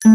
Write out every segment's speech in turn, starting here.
Hi,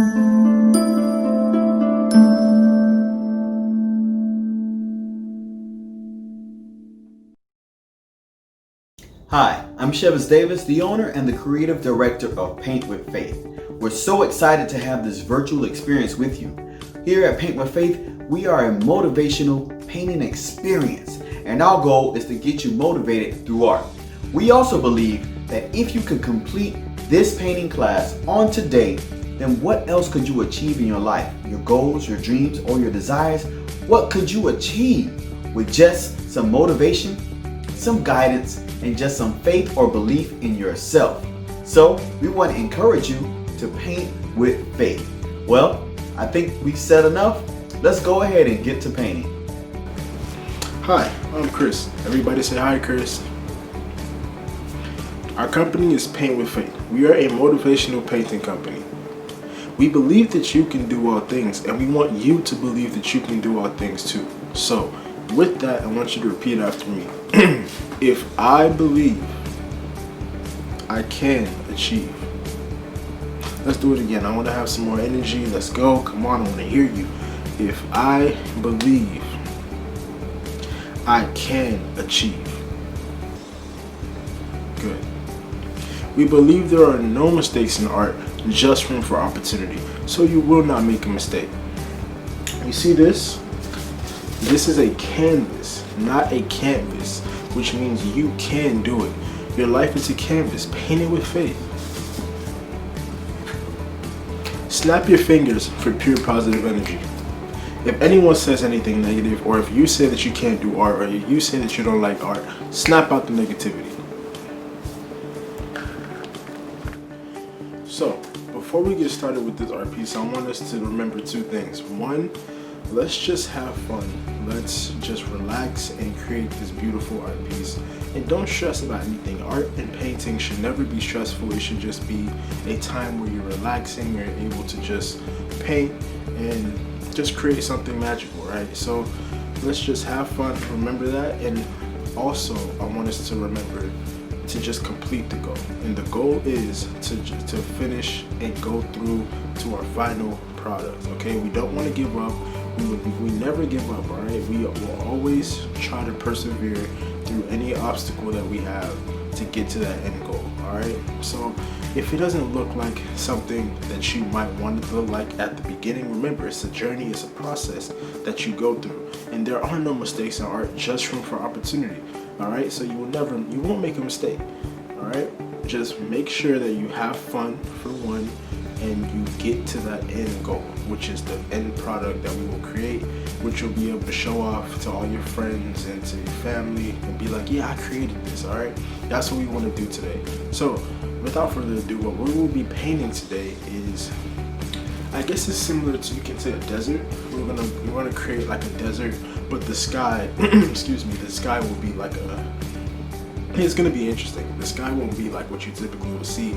I'm Shevis Davis, the owner and the creative director of Paint with Faith. We're so excited to have this virtual experience with you. Here at Paint with Faith, we are a motivational painting experience, and our goal is to get you motivated through art. We also believe that if you can complete this painting class on today, then what else could you achieve in your life? Your goals, your dreams, or your desires? What could you achieve with just some motivation, some guidance, and just some faith or belief in yourself? So we want to encourage you to paint with faith. Well, I think we've said enough. Let's go ahead and get to painting. Hi, I'm Chris. Everybody say hi, Chris. Our company is Paint with Faith. We are a motivational painting company. We believe that you can do all things, and we want you to believe that you can do all things too. So, with that, I want you to repeat after me. If I believe, I can achieve. Let's do it again. I want to have some more energy. Let's go. Come on, I want to hear you. If I believe, I can achieve. Good. We believe there are no mistakes in art, just room for opportunity. So you will not make a mistake. You see this? This is a canvas, not a canvas, which means you can do it. Your life is a canvas, painted with faith. Snap your fingers for pure positive energy. If anyone says anything negative, or if you say that you can't do art, or if you say that you don't like art, snap out the negativity. So, before we get started with this art piece, I want us to remember two things. One, let's just have fun. Let's just relax and create this beautiful art piece. And don't stress about anything. Art and painting should never be stressful. It should just be a time where you're relaxing, you're able to just paint and just create something magical, right? So let's just have fun, remember that. And also, I want us to remember to just complete the goal. And the goal is to finish and go through to our final product, okay? We don't want to give up. We never give up, all right? We will always try to persevere through any obstacle that we have to get to that end goal, all right? So if it doesn't look like something that you might want it to look like at the beginning, remember, it's a journey, it's a process that you go through. And there are no mistakes in art, just room for opportunity, all right? So you won't make a mistake, all right? Just make sure that you have fun for one, and you get to that end goal, which is the end product that we will create, which you'll be able to show off to all your friends and to your family and be like, yeah, I created this, all right? That's what we want to do today. So without further ado, what we will be painting today is, I guess it's similar to, you can say, a desert. We're gonna create like a desert, but the sky, excuse me, the sky will be like it's gonna be interesting. The sky won't be like what you typically would see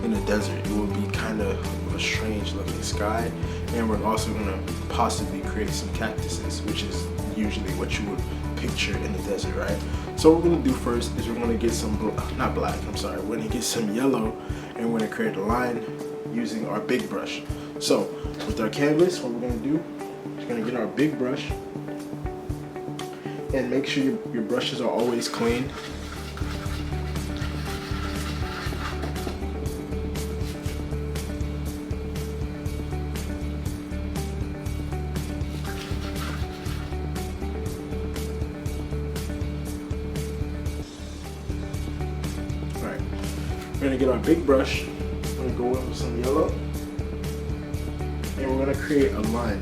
in a desert. It will be kind of a strange looking sky, and we're also gonna possibly create some cactuses, which is usually what you would picture in the desert, right? So what we're gonna do first is we're gonna get some, we're gonna get some yellow, and we're gonna create a line using our big brush. So with our canvas, what we're gonna do is we're gonna get our big brush, and make sure your brushes are always clean. We're gonna get our big brush, we're gonna go in with some yellow, and we're gonna create a line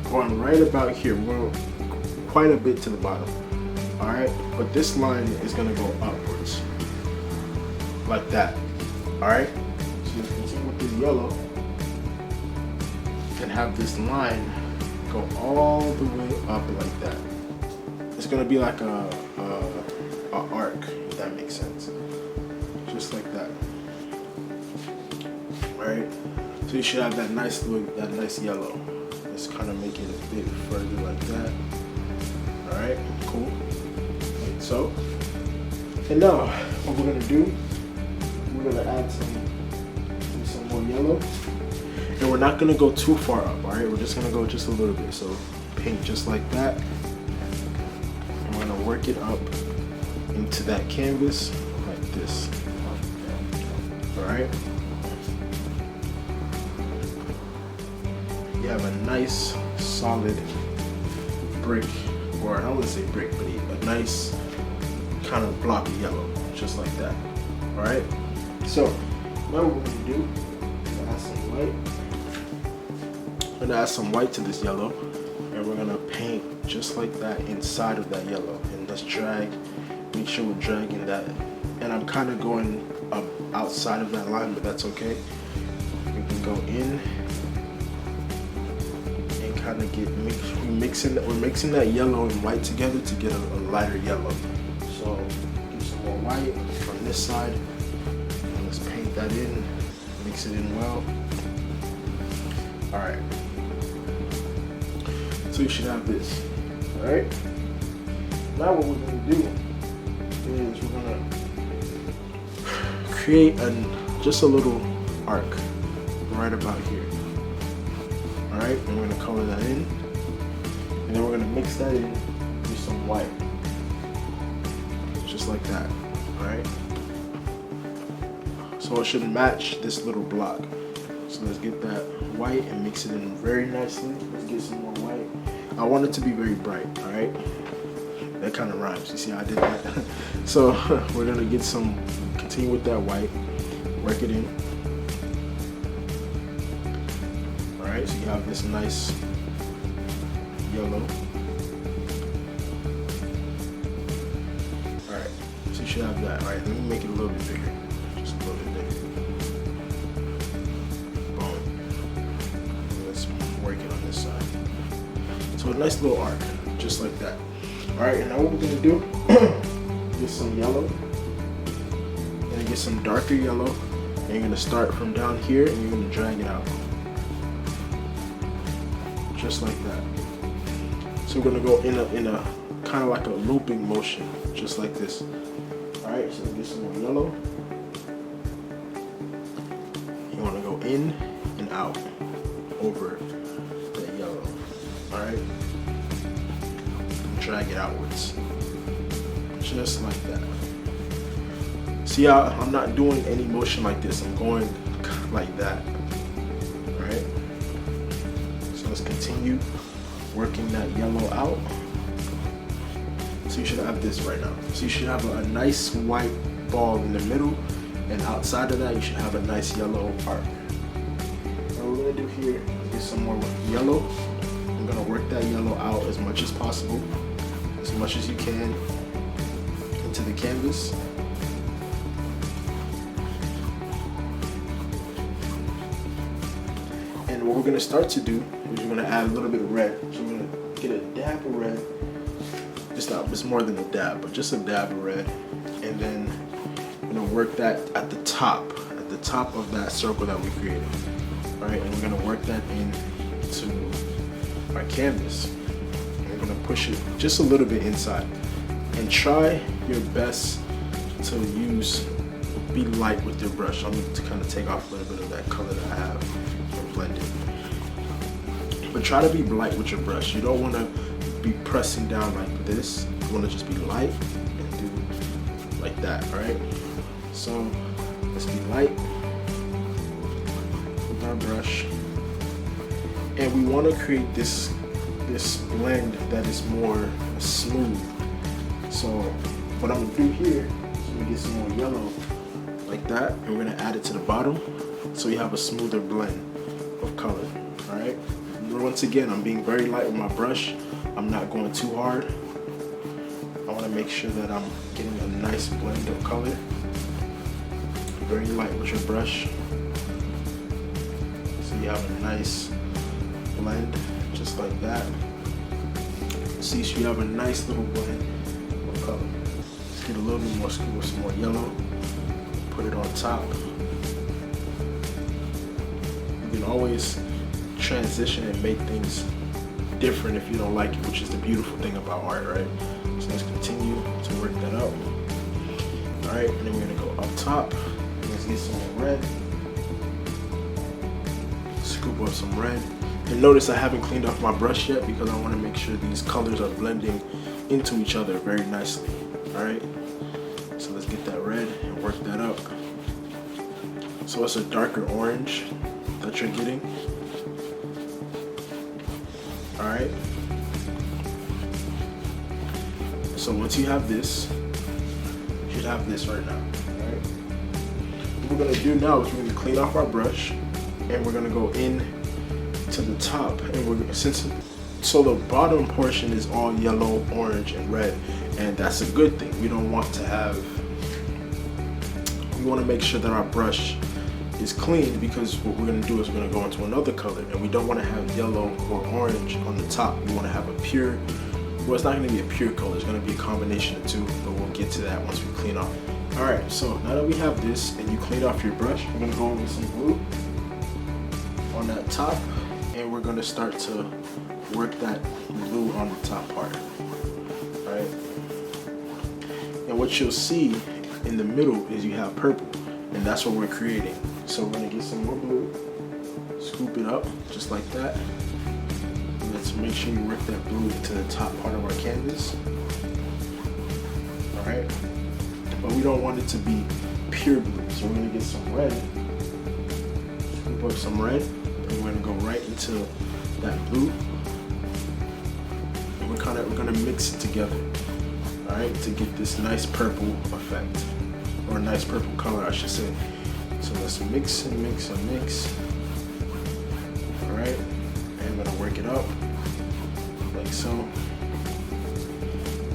going right about here. We're going quite a bit to the bottom, all right? But this line is gonna go upwards, like that, all right? So you continue with the yellow and have this line go all the way up like that. It's gonna be like a arc, if that makes sense. Just like that. Alright? So you should have that nice look, that nice yellow. Let's kind of make it a bit further like that. Alright, cool. Like so. And now, what we're gonna do, we're gonna add some more yellow. And we're not gonna go too far up, all right? We're just gonna go just a little bit. So paint just like that. And we're gonna work it up into that canvas like this, all right? You have a nice solid brick, or I wouldn't say brick, but a nice kind of block of yellow, just like that, all right? So now what we're gonna do is add some white. I'm gonna add some white to this yellow, and we're gonna paint just like that inside of that yellow. And let's drag, make sure we're dragging that. And I'm kind of going up outside of that line, but that's okay. We can go in and kind of get we're mixing that yellow and white together to get a lighter yellow. So get some more white from this side. And let's paint that in, mix it in well. All right. So you should have this, all right? Now what we're gonna do is we're gonna create just a little arc right about here, all right? And we're gonna color that in, and then we're gonna mix that in with some white, just like that, all right? So it should match this little block. So let's get that white and mix it in very nicely. Let's get some more white. I want it to be very bright, all right? That kind of rhymes. You see how I did that? So we're gonna get some, continue with that white, work it in. All right, so you have this nice yellow. All right, so you should have that. All right, let me make it a little bit bigger, just a little bit bigger. Work it on this side. So a nice little arc, just like that. All right, and now what we're gonna do, get some yellow, and then get some darker yellow, and you're gonna start from down here, and you're gonna drag it out, just like that. So we're gonna go in a kind of like a looping motion, just like this. All right, so let's get some more yellow. You wanna go in and out over that yellow, all right? And drag it outwards, just like that. See how I'm not doing any motion like this, I'm going like that, all right? So let's continue working that yellow out. So you should have this right now. So you should have a nice white ball in the middle, and outside of that, you should have a nice yellow arc. What we're gonna do here is get some more yellow. I'm gonna work that yellow out as much as possible, as much as you can, into the canvas. And what we're gonna start to do is we're gonna add a little bit of red. So we're gonna get a dab of red. It's more than a dab, but just a dab of red. And then we're gonna work that at the top of that circle that we created. All right, and we're gonna work that into our canvas. And we're gonna push it just a little bit inside. And try your best to be light with your brush. I'm going to kind of take off a little bit of that color that I have and blend it. But try to be light with your brush. You don't want to be pressing down like this. You want to just be light and do like that, all right? So let's be light with our brush. And we want to create this blend that is more smooth. So what I'm gonna do here is we get some more yellow like that, and we're gonna add it to the bottom so you have a smoother blend of color, all right? Once again, I'm being very light with my brush. I'm not going too hard. I wanna make sure that I'm getting a nice blend of color. Very light with your brush. So you have a nice blend, just like that. See, so you have a nice little blend of color. Let's get a little bit more, with some more yellow. Put it on top. You can always transition and make things different if you don't like it, which is the beautiful thing about art, right? So let's continue to work that out. All right, and then we're gonna go up top. Let's get some more red. Let's scoop up some red. And notice I haven't cleaned off my brush yet because I want to make sure these colors are blending into each other very nicely. Alright, so let's get that red and work that up. So it's a darker orange that you're getting. Alright, so once you have this, you should have this right now. Alright, what we're going to do now is we're going to clean off our brush and we're going to go in to the top, and so the bottom portion is all yellow, orange, and red, and that's a good thing. We don't want to have, we want to make sure that our brush is clean, because what we're going to do is we're going to go into another color, and we don't want to have yellow or orange on the top. We want to have a pure, well, it's not going to be a pure color, it's going to be a combination of two, but we'll get to that once we clean off. Alright, so now that we have this and you cleaned off your brush, we're going to go in with some blue on that top, and we're going to start to work that blue on the top part. Alright, and what you'll see in the middle is you have purple, and that's what we're creating. So we're going to get some more blue, scoop it up just like that, and let's make sure you work that blue into the top part of our canvas. Alright, but we don't want it to be pure blue, so we're going to get some red, scoop up some red, and we're going to go right into that blue, and we're going to mix it together, alright, to get this nice purple effect, or a nice purple color, I should say. So let's mix and mix and mix. Alright, and I'm going to work it up like so.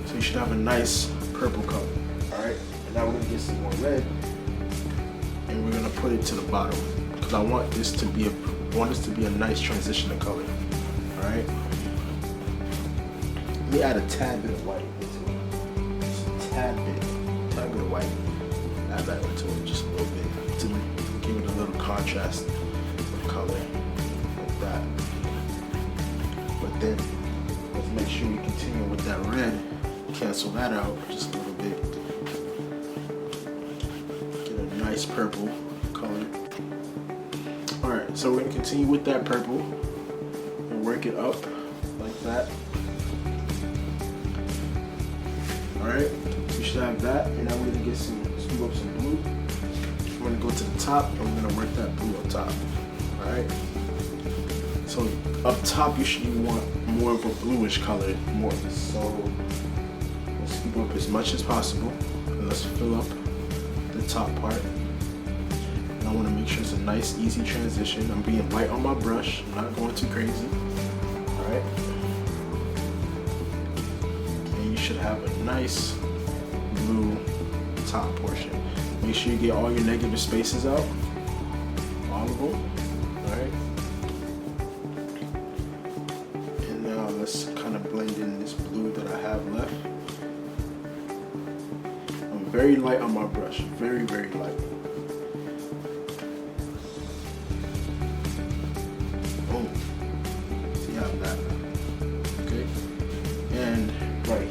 So you should have a nice purple color. Alright, and now we're going to get some more red, and we're going to put it to the bottom, because I want this to be a nice transition of color. Alright, let me add a tad bit of white into it. Just a tad bit of white. Add that into it just a little bit to give it a little contrast of color, like that. But then let's make sure we continue with that red. Cancel that out just a little bit. Get a nice purple color. Alright, so we're going to continue with that purple and work it up like that. Alright, we should have that, and now we're going to get scoop up some blue. We're going to go to the top, and we're going to work that blue up top. Alright, so up top you want more of a bluish color, so let's scoop up as much as possible, and let's fill up the top part. I want to make sure it's a nice, easy transition. I'm being light on my brush. I'm not going too crazy. Alright. And you should have a nice blue top portion. Make sure you get all your negative spaces out. All of them. Alright. And now let's kind of blend in this blue that I have left. I'm very light on my brush. Very, very light.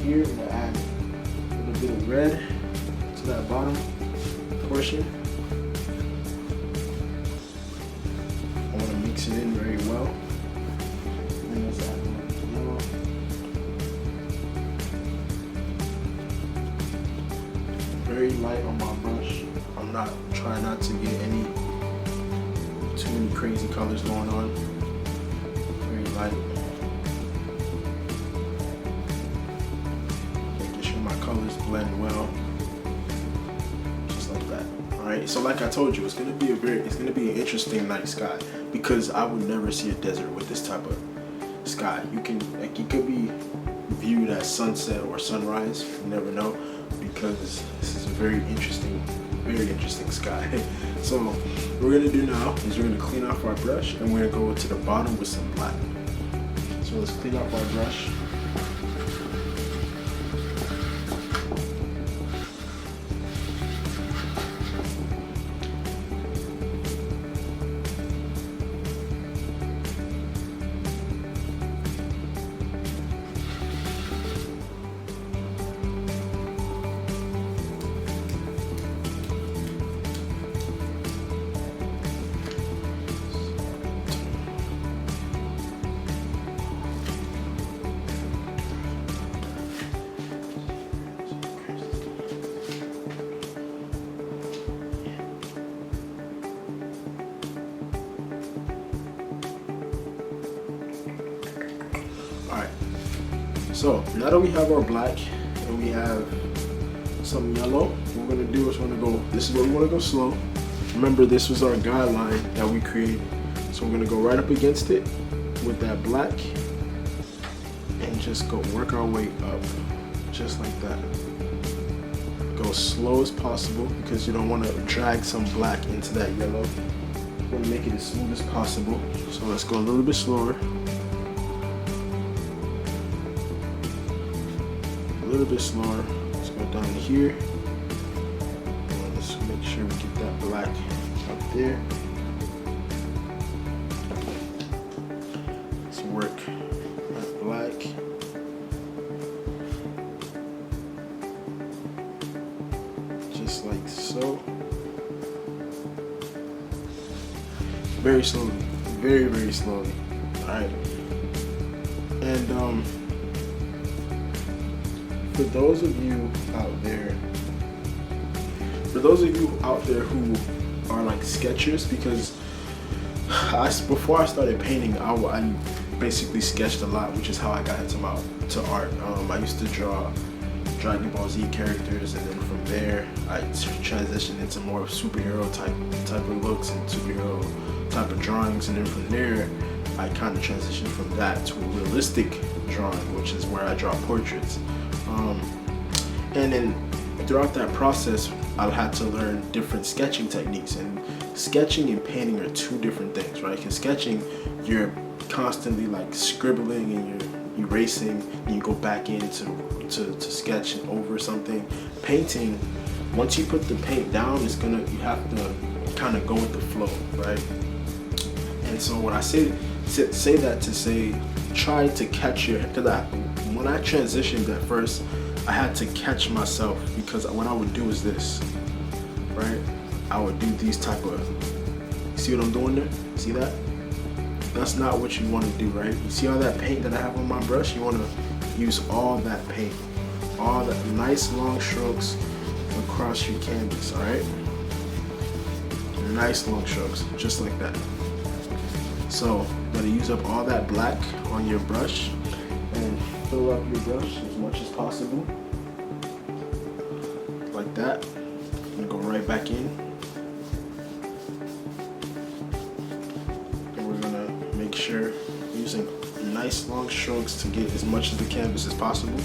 Here, I'm going to add a little bit of red to that bottom portion. I want to mix it in very well. And then let's add a little yellow. Very light on my brush. I'm not trying not to get too many crazy colors going on. Very light. Colors blend well, just like that. All right. So like I told you, it's gonna be an interesting night sky, because I would never see a desert with this type of sky. It could be viewed as sunset or sunrise. You never know, because this is a very interesting sky. So what we're gonna do now is we're gonna clean off our brush, and we're gonna go to the bottom with some black. So let's clean off our brush. So now that we have our black and we have some yellow, what we're gonna do is this is where we wanna go slow. Remember, this was our guideline that we created. So we're gonna go right up against it with that black and just go work our way up, just like that. Go slow as possible because you don't wanna drag some black into that yellow. We're gonna make it as smooth as possible. So let's go a little bit slower. A little bit slower. Let's go down here. And let's make sure we get that black up there. Let's work that black. Just like so. Very slowly. Very, very slowly. Alright. And for those of you out there who are like sketchers, because before I started painting, I basically sketched a lot, which is how I got into art. I used to draw Dragon Ball Z characters, and then from there I transitioned into more superhero type of looks and superhero type of drawings, and then from there I kind of transitioned from that to a realistic drawing, which is where I draw portraits. And then throughout that process, I had to learn different sketching techniques, and sketching and painting are two different things, right? Because sketching, you're constantly like scribbling and you're erasing, and you go back in to sketch over something. Painting, once you put the paint down, you have to kind of go with the flow, right? And so when I say that to say, try to catch because when I transitioned at first, I had to catch myself, because what I would do is this, right? I would do these type of, you see what I'm doing there? See that? That's not what you want to do, right? You see all that paint that I have on my brush? You want to use all that paint, all that nice long strokes across your canvas, all right? Nice long strokes, just like that. So you gotta use up all that black on your brush and fill up your brush as much as possible, like that. And go right back in. And we're gonna make sure using nice long strokes to get as much of the canvas as possible.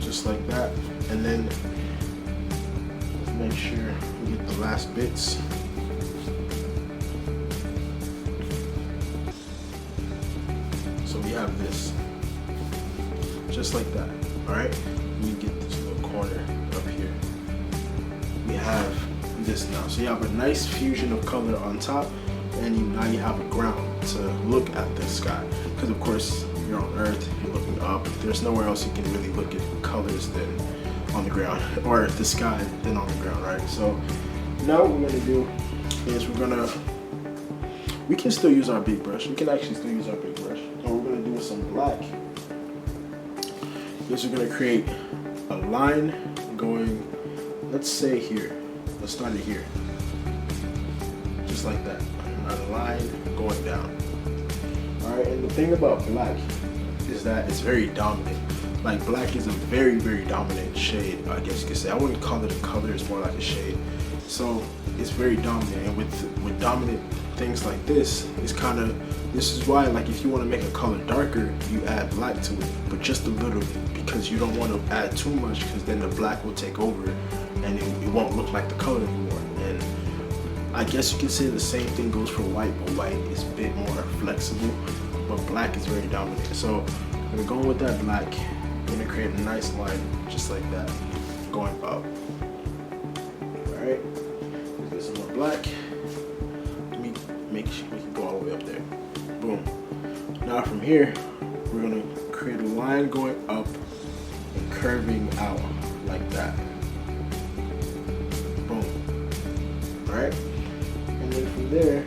Just like that. And then let's make sure we get the last bits. So we have this, just like that, all right? You get this little corner up here. We have this now. So you have a nice fusion of color on top, and now you have a ground to look at the sky. Because of course, you're on Earth, you're looking up. There's nowhere else you can really look at colors than on the ground, or the sky than on the ground, right? So now what we're gonna do is we can still use our big brush. We can actually still use our big brush. And we're gonna do with some black is we're gonna create a line going, let's say here. Let's start it here. Just like that. A line going down. Alright, and the thing about black is that it's very dominant. Like black is a very, very dominant shade, I guess you could say. I wouldn't call it a color, it's more like a shade. So it's very dominant, and with dominant things like this, this is why, like, if you want to make a color darker, you add black to it, but just a little bit, because you don't want to add too much, because then the black will take over and it won't look like the color anymore. And I guess you can say the same thing goes for white, but white is a bit more flexible, but black is very dominant. So we're going with that black. We're going to create a nice line just like that, going up. Alright, let's get some more black. Let me make sure we can go all the way up there. Boom. Now from here, we're going to create a line going up and curving out like that. Boom. Alright? And then from there,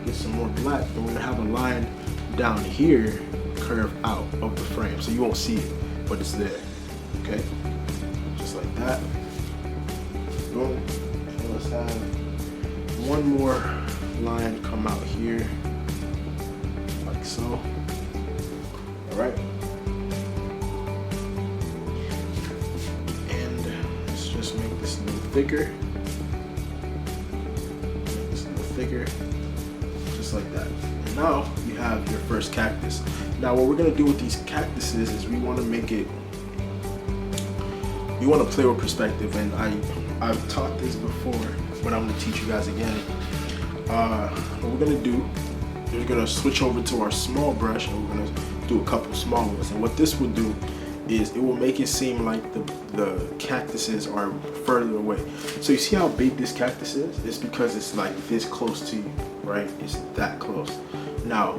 get some more black, and we're going to have a line down here curve out of the frame. So you won't see it, but it's there. Okay? Just like that. Boom. And let's have one more line come out here, like so. All right. And let's just make this a little thicker. Make this a little thicker, just like that. And now you have your first cactus. Now what we're gonna do with these cactuses is we want to make it. You want to play with perspective, and I've taught this before, but I'm going to teach you guys again. What we're going to do is we're going to switch over to our small brush, and we're going to do a couple small ones. And what this will do is it will make it seem like the cactuses are further away. So you see how big this cactus is? It's because it's like this close to you, right? It's that close. Now,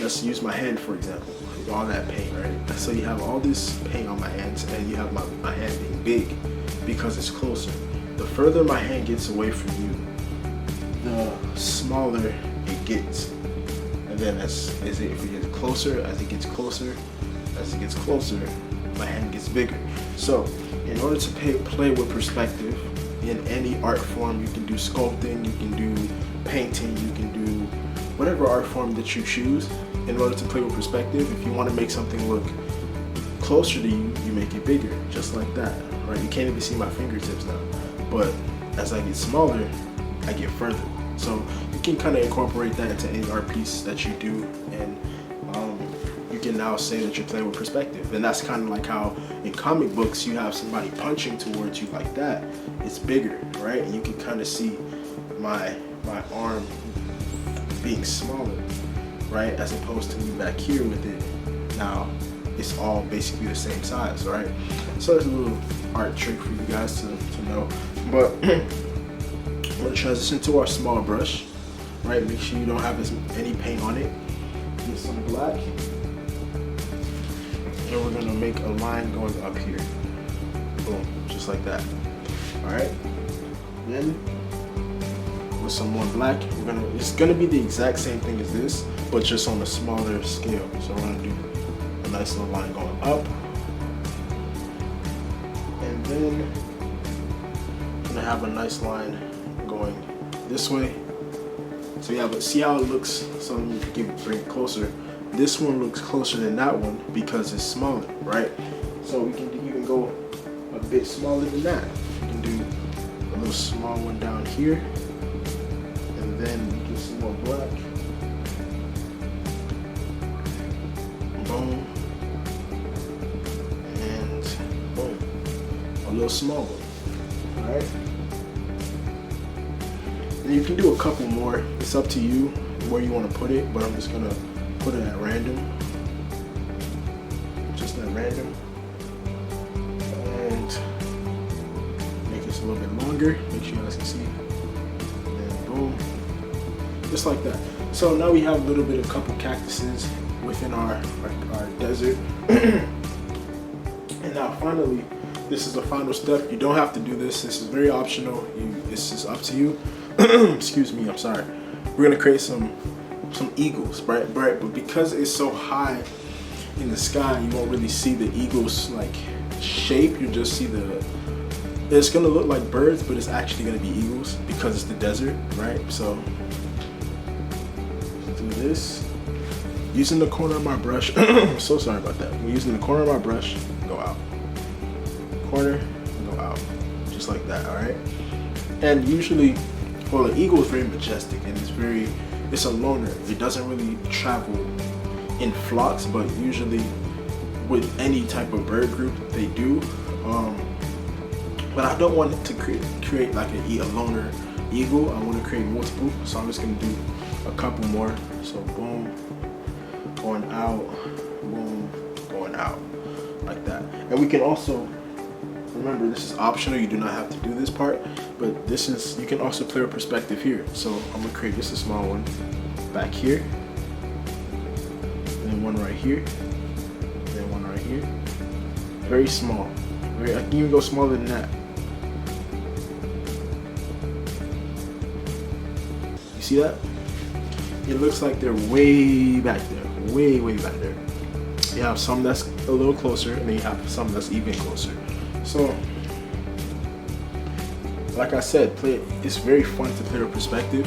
let's use my hand for example. All that paint, right? So you have all this paint on my hands, and you have my hand being big because it's closer. The further my hand gets away from you, the smaller it gets. And then if it gets closer, as it gets closer, my hand gets bigger. So in order to play with perspective in any art form, you can do sculpting, you can do painting, you can do whatever art form that you choose. In order to play with perspective, if you want to make something look closer to you, you make it bigger, just like that, right? You can't even see my fingertips now, but as I get smaller, I get further. So you can kind of incorporate that into any art piece that you do, and you can now say that you're playing with perspective. And that's kind of like how in comic books you have somebody punching towards you like that. It's bigger, right? And you can kind of see my arm being smaller, right, as opposed to me back here with it. Now it's all basically the same size, right? So there's a little art trick for you guys to know. But we're gonna transition to our small brush, right? Make sure you don't have any paint on it. Get some black, and we're gonna make a line going up here. Boom, just like that. All right. Then with some more black, it's gonna be the exact same thing as this, but just on a smaller scale. So we're gonna do a nice little line going up, and then I'm gonna have a nice line going this way. So yeah, but see how it looks? So let me bring it closer. This one looks closer than that one because it's smaller, right? So we can even go a bit smaller than that. We can do a little small one down here, and then get some more black. Boom. And boom. A little small one. Alright? And you can do a couple more. It's up to you where you want to put it, but I'm just gonna put it at random. Just at random. And make this a little bit longer. Make sure you guys can see. And boom. Just like that. So now we have a little bit of couple cactuses within our desert. And now finally, this is the final step. You don't have to do this. This is very optional. This is up to you. Excuse me, I'm sorry. We're gonna create some eagles, right? But because it's so high in the sky, you won't really see the eagles like shape. You just see it's gonna look like birds, but it's actually gonna be eagles because it's the desert, right? So do this using the corner of my brush. I'm so sorry about that. We're using the corner of my brush, go out. Corner, go out. Just like that, all right? And usually, well, the eagle is very majestic and it's a loner. It doesn't really travel in flocks, but usually with any type of bird group, they do. But I don't want to create like a loner eagle. I want to create multiple, so I'm just gonna do a couple more. So boom, going out, boom, going out, like that. And we can also, remember, this is optional. You do not have to do this part, but you can also play with perspective here. So I'm gonna create just a small one back here, and then one right here, and then one right here. Very small. I can even go smaller than that. You see that? It looks like they're way back there, way back there. You have some that's a little closer, and then you have some that's even closer. So, like I said, it's very fun to play with perspective.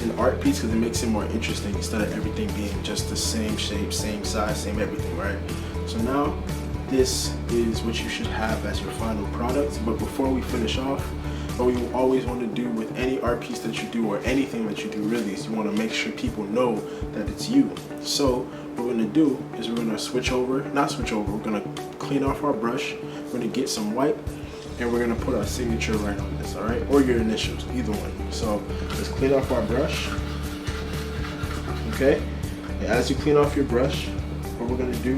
an art piece because it makes it more interesting instead of everything being just the same shape, same size, same everything, right? So now this is what you should have as your final product. But before we finish off, what we always want to do with any art piece that you do, or anything that you do really, is you want to make sure people know that it's you. So what we're going to do is we're going to we're going to clean off our brush. We're going to get some white, and we're going to put our signature right on this, all right? Or your initials, either one. So let's clean off our brush, okay? And as you clean off your brush, what we're going to do,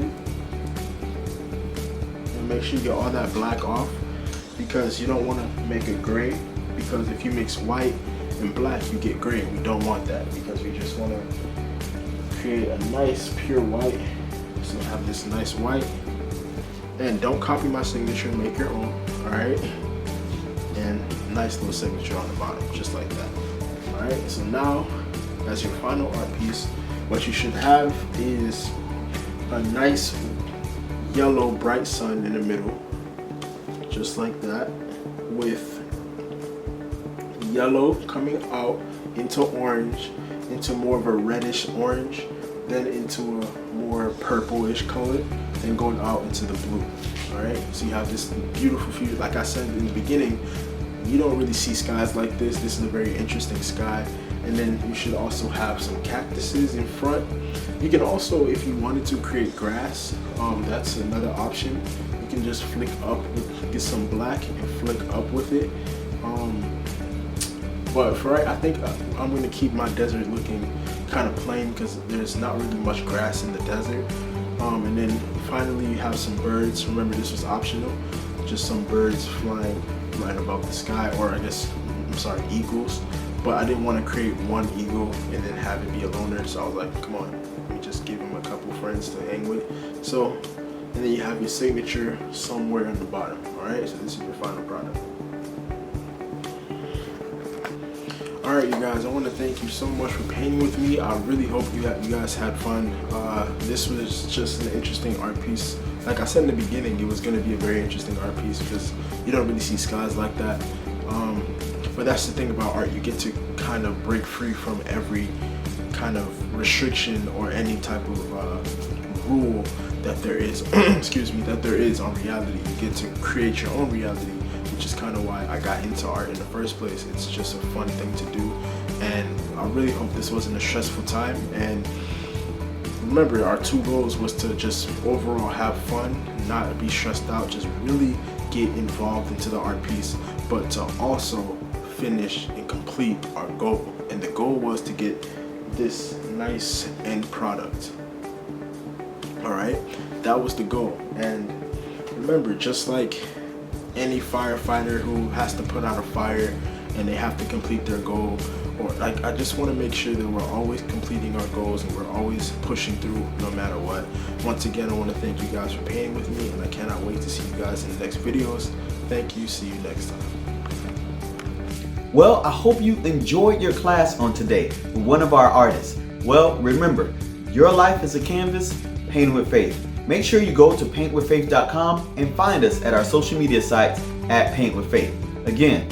and make sure you get all that black off, because you don't want to make it gray, because if you mix white and black, you get gray. We don't want that, because we just want to create a nice pure white. So have this nice white. And don't copy my signature, make your own, all right? And nice little signature on the bottom, just like that. All right, so now as your final art piece, what you should have is a nice yellow bright sun in the middle, just like that, with yellow coming out into orange, into more of a reddish orange, then into a more purplish color, and going out into the blue. All right, so you have this beautiful view. Like I said in the beginning, you don't really see skies like this. This is a very interesting sky. And then you should also have some cactuses in front. You can also, if you wanted to, create grass. That's another option. You can just flick up, get some black and flick up with it. But for right, I think I'm going to keep my desert looking kind of plain, because there's not really much grass in the desert. And then finally you have some birds. Remember, this was optional. Just some birds flying right above the sky, or I guess, I'm sorry, eagles. But I didn't want to create one eagle and then have it be a loner, so I was like, come on, let me just give him a couple friends to hang with. So, and then you have your signature somewhere on the bottom. All right, so this is your final product. All right, you guys, I want to thank you so much for painting with me. I really hope you guys had fun. This was just an interesting art piece. Like I said in the beginning, it was going to be a very interesting art piece because you don't really see skies like that. But that's the thing about art. You get to kind of break free from every kind of restriction or any type of rule that there is, excuse me, that there is on reality. You get to create your own reality, which is kind of why I got into art in the first place. It's just a fun thing to do, and I really hope this wasn't a stressful time. And remember, our two goals was to just overall have fun, not be stressed out, just really get involved into the art piece, but to also finish and complete our goal. And the goal was to get this nice end product. All right, that was the goal. And remember, just like any firefighter who has to put out a fire and they have to complete their goal, or like, I just want to make sure that we're always completing our goals and we're always pushing through no matter what. Once again, I want to thank you guys for painting with me, and I cannot wait to see you guys in the next videos. Thank you. See you next time. Well, I hope you enjoyed your class on today with one of our artists. Well, remember, your life is a canvas, paint with faith. Make sure you go to paintwithfaith.com and find us at our social media sites at Paint with Faith. Again,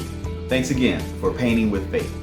thanks again for painting with faith.